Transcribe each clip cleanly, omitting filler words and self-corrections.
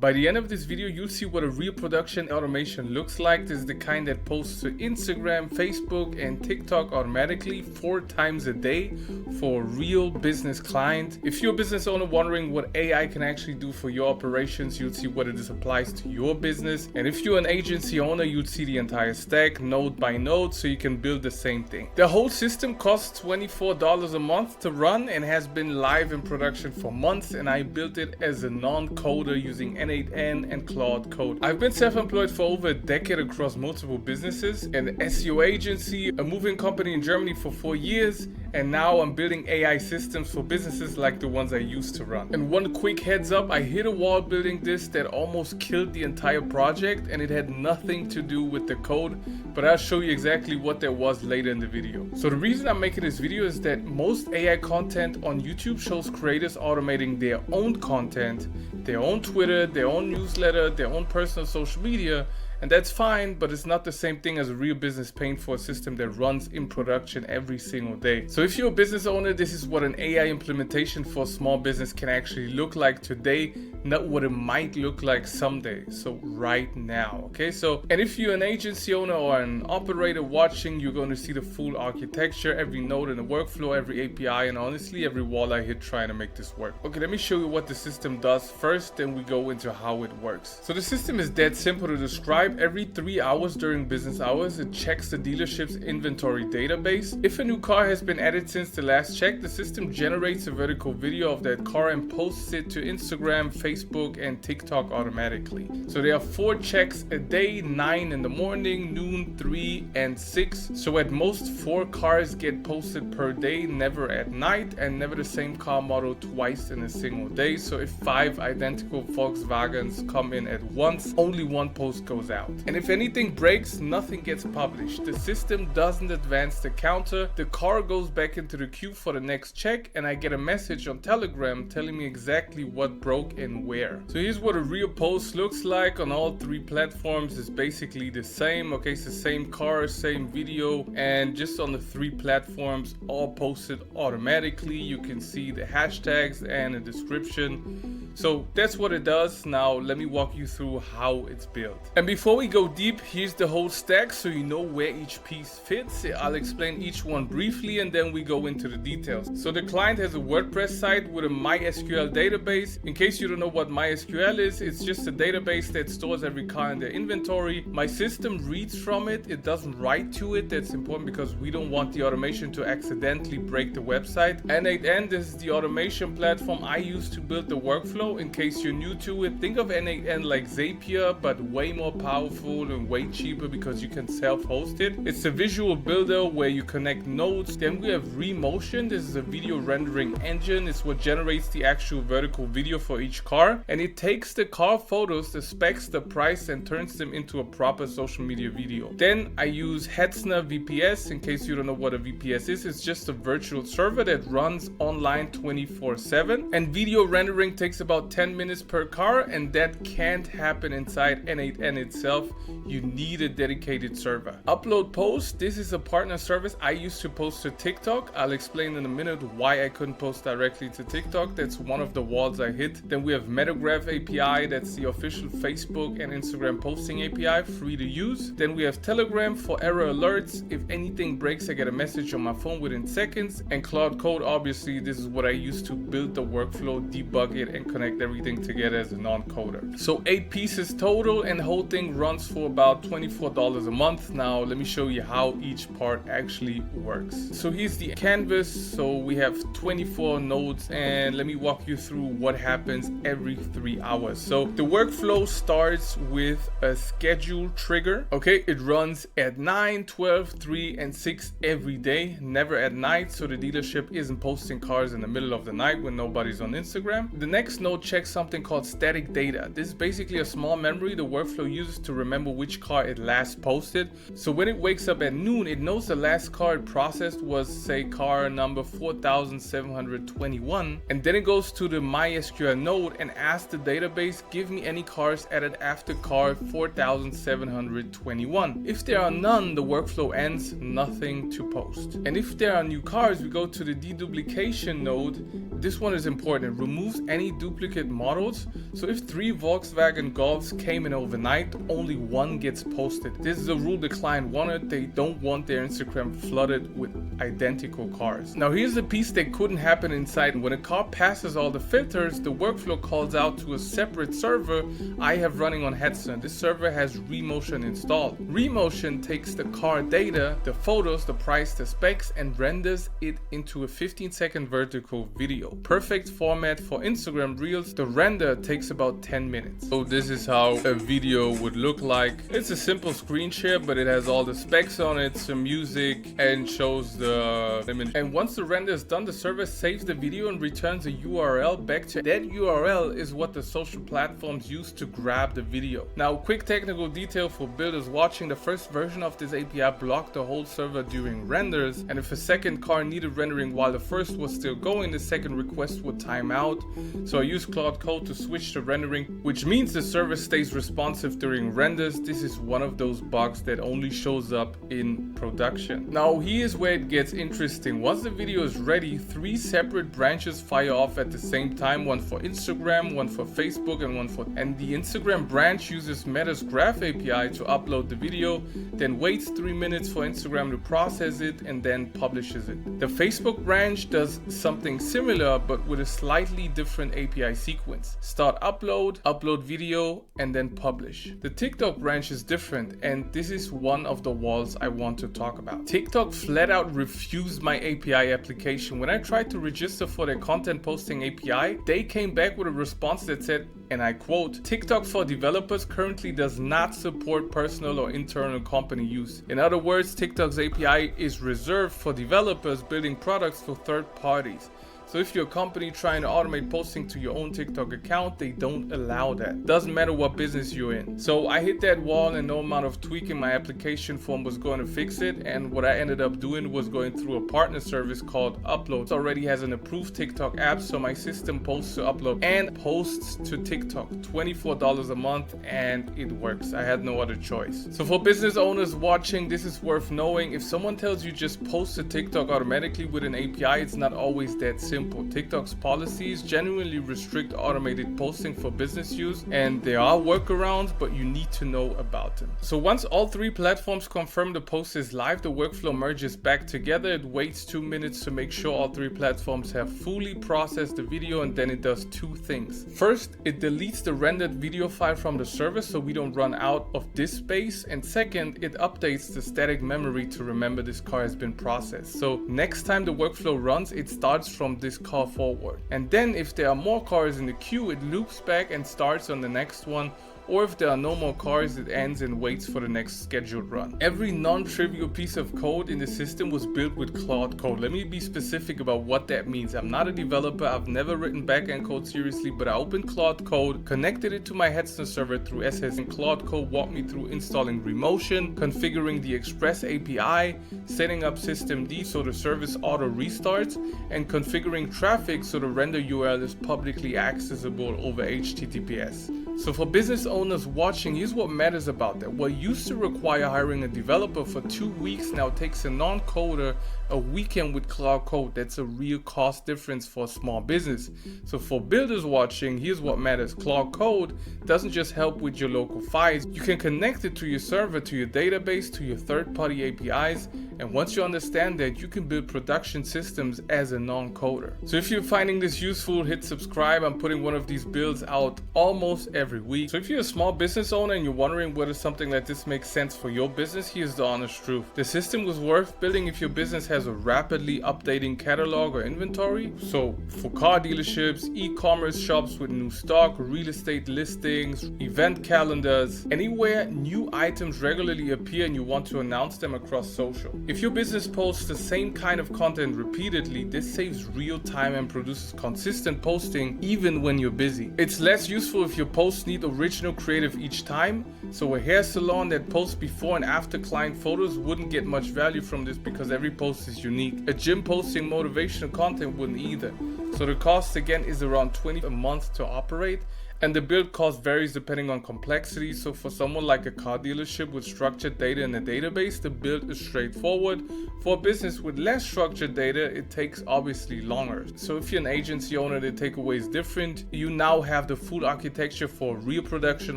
By the end of this video, you'll see what a real production automation looks like. This is the kind that posts to Instagram, Facebook, and TikTok automatically 4 times a day for a real business client. If you're a business owner wondering what AI can actually do for your operations, you'll see whether this applies to your business. And if you're an agency owner, you'd see the entire stack node by node so you can build the same thing. The whole system costs $24 a month to run and has been live in production for months, and I built it as a non-coder using N8N and Claude Code. I've been self-employed for over a decade across multiple businesses, an SEO agency, a moving company in Germany for 4 years, and now I'm building AI systems for businesses like the ones I used to run. And one quick heads up, I hit a wall building this that almost killed the entire project, and it had nothing to do with the code, but I'll show you exactly what that was later in the video. So the reason I'm making this video is that most AI content on YouTube shows creators automating their own content, their own Twitter, their own newsletter, their own personal social media. And that's fine, but it's not the same thing as a real business paying for a system that runs in production every single day. So if you're a business owner, this is what an AI implementation for a small business can actually look like today, not what it might look like someday. So right now, okay? So, and if you're an agency owner or an operator watching, you're going to see the full architecture, every node in the workflow, every API, and honestly, every wall I hit trying to make this work. Okay, let me show you what the system does first, then we go into how it works. So the system is dead simple to describe. Every 3 hours during business hours, it checks the dealership's inventory database. If a new car has been added since the last check, the system generates a vertical video of that car and posts it to Instagram, Facebook, and TikTok automatically. So there are 4 checks a day, 9 in the morning, noon, 3, and 6. So at most 4 cars get posted per day, never at night, and never the same car model twice in a single day. So if 5 identical Volkswagens come in at once, only 1 post goes out. And if anything breaks, nothing gets published. The system doesn't advance the counter. The car goes back into the queue for the next check, and I get a message on Telegram telling me exactly what broke and where. So here's what a real post looks like on all 3 platforms. It's basically the same. Okay, it's the same car, same video, and just on the 3 platforms, all posted automatically. You can see the hashtags and a description. So that's what it does. Now let me walk you through how it's built. And before we go deep, here's the whole stack so you know where each piece fits. I'll explain each one briefly and then we go into the details. So the client has a WordPress site with a MySQL database. In case you don't know what MySQL is, it's just a database that stores every car in their inventory. My system reads from it. It doesn't write to it. That's important because we don't want the automation to accidentally break the website. N8N, this is the automation platform I use to build the workflow. In case you're new to it, think of N8N like Zapier, but way more powerful and way cheaper because you can self-host it. It's a visual builder where you connect nodes. Then we have Remotion. This is a video rendering engine. It's what generates the actual vertical video for each car. And it takes the car photos, the specs, the price, and turns them into a proper social media video. Then I use Hetzner VPS. In case you don't know what a VPS is, it's just a virtual server that runs online 24/7. And video rendering takes about 10 minutes per car, and that can't happen inside N8N itself. You need a dedicated server. Upload post. This is a partner service I used to post to TikTok. I'll explain in a minute why I couldn't post directly to TikTok. That's one of the walls I hit. Then we have Metagraph API. That's the official Facebook and Instagram posting API, free to use. Then we have Telegram for error alerts. If anything breaks, I get a message on my phone within seconds. And Claude Code, obviously, this is what I use to build the workflow, debug it, and connect everything together as a non-coder. So 8 pieces total, and the whole thing runs for about $24 a month. Now let me show you how each part actually works. So here's the canvas. So we have 24 nodes, and let me walk you through what happens every 3 hours. So the workflow starts with a schedule trigger. Okay, it runs at 9, 12, 3, and 6 every day, never at night, so the dealership isn't posting cars in the middle of the night when nobody's on Instagram. The next node checks something called static data. This is basically a small memory the workflow uses to remember which car it last posted. So when it wakes up at noon, it knows the last car it processed was, say, car number 4721, and then it goes to the MySQL node and asks the database, give me any cars added after car 4721. If there are none, the workflow ends, nothing to post. And if there are new cars, we go to the deduplication node. This one is important. It removes any duplicate duplicate models. So if 3 Volkswagen Golfs came in overnight, only 1 gets posted. This is a rule the client wanted. They don't want their Instagram flooded with identical cars. Now here's the piece that couldn't happen inside. When a car passes all the filters, the workflow calls out to a separate server I have running on Headset. This server has Remotion installed. Remotion takes the car data, the photos, the price, the specs, and renders it into a 15-second vertical video. Perfect format for Instagram Reels. The render takes about 10 minutes. So this is how a video would look like. It's a simple screen share, but it has all the specs on it, some music, and shows the image. And once the render is done, the server saves the video and returns a URL back to that URL is what the social platforms use to grab the video. Now, quick technical detail for builders watching: the first version of this API blocked the whole server during renders, and if a second car needed rendering while the first was still going, the second request would time out. So I use Claude Code to switch the rendering, which means the server stays responsive during renders. This is one of those bugs that only shows up in production. Now here's where it gets interesting. Once the video is ready, 3 separate branches fire off at the same time, one for Instagram, one for Facebook, and one for... And the Instagram branch uses Meta's Graph API to upload the video, then waits 3 minutes for Instagram to process it, and then publishes it. The Facebook branch does something similar, but with a slightly different API sequence. Start upload, upload video, and then publish. The TikTok branch is different, and this is one of the walls I want to talk about. TikTok flat out refused my API application. When I tried to register for their content posting API, they came back with a response that said, and I quote, "TikTok for developers currently does not support personal or internal company use." In other words, TikTok's API is reserved for developers building products for third parties. So if you're a company trying to automate posting to your own TikTok account, they don't allow that. Doesn't matter what business you're in. So I hit that wall, and no amount of tweaking my application form was going to fix it. And what I ended up doing was going through a partner service called Upload. It already has an approved TikTok app, so my system posts to Upload and posts to TikTok. $24 a month, and it works. I had no other choice. So for business owners watching, this is worth knowing. If someone tells you just post to TikTok automatically with an API, it's not always that simple. TikTok's policies genuinely restrict automated posting for business use, and there are workarounds, but you need to know about them. So once all 3 platforms confirm the post is live, the workflow merges back together. It waits 2 minutes to make sure all 3 platforms have fully processed the video, and then it does 2 things. First, it deletes the rendered video file from the server so we don't run out of disk space, and second, it updates the static memory to remember this car has been processed. So next time the workflow runs, it starts from this car forward, and then if there are more cars in the queue, it loops back and starts on the next one, or if there are no more cars, it ends and waits for the next scheduled run. Every non-trivial piece of code in the system was built with Claude Code. Let me be specific about what that means. I'm not a developer, I've never written backend code seriously, but I opened Claude Code, connected it to my Headset server through SS, and Claude Code walked me through installing Remotion, configuring the Express API, setting up systemd so the service auto restarts, and configuring traffic so the render URL is publicly accessible over HTTPS. So for business owners watching, here's what matters about that. What used to require hiring a developer for 2 weeks now takes a non-coder a weekend with Claude Code. That's a real cost difference for a small business. So for builders watching, here's what matters. Claude Code doesn't just help with your local files. You can connect it to your server, to your database, to your third-party APIs. And once you understand that, you can build production systems as a non-coder. So if you're finding this useful, hit subscribe. I'm putting one of these builds out almost every week. So if you're a small business owner and you're wondering whether something like this makes sense for your business, here's the honest truth. The system was worth building if your business has a rapidly updating catalog or inventory. So for car dealerships, e-commerce shops with new stock, real estate listings, event calendars, anywhere new items regularly appear and you want to announce them across social. If your business posts the same kind of content repeatedly, this saves real time and produces consistent posting even when you're busy. It's less useful if your posts need original creative each time. So a hair salon that posts before and after client photos wouldn't get much value from this because every post is unique. A gym posting motivational content wouldn't either. So the cost again is around $20 a month to operate. And the build cost varies depending on complexity. So for someone like a car dealership with structured data in a database, the build is straightforward. For a business with less structured data, it takes obviously longer. So if you're an agency owner, the takeaway is different. You now have the full architecture for real production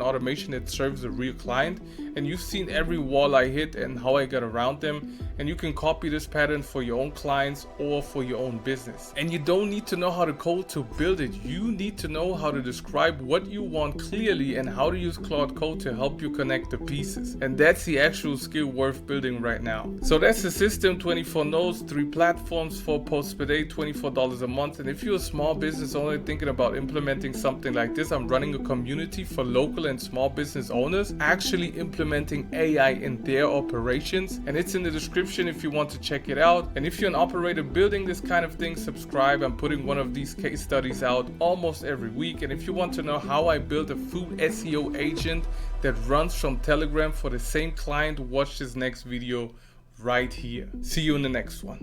automation that serves a real client. And you've seen every wall I hit and how I got around them. And you can copy this pattern for your own clients or for your own business. And you don't need to know how to code to build it. You need to know how to describe what you want clearly and how to use Claude Code to help you connect the pieces. And that's the actual skill worth building right now. So that's the system: 24 nodes, 3 platforms, 4 posts per day, $24 a month. And if you're a small business owner thinking about implementing something like this, I'm running a community for local and small business owners actually implementing AI in their operations. And it's in the description if you want to check it out. And if you're an operator building this kind of thing, subscribe. I'm putting one of these case studies out almost every week. And if you want to know how I built a food SEO agent that runs from Telegram for the same client, watch this next video right here. See you in the next one.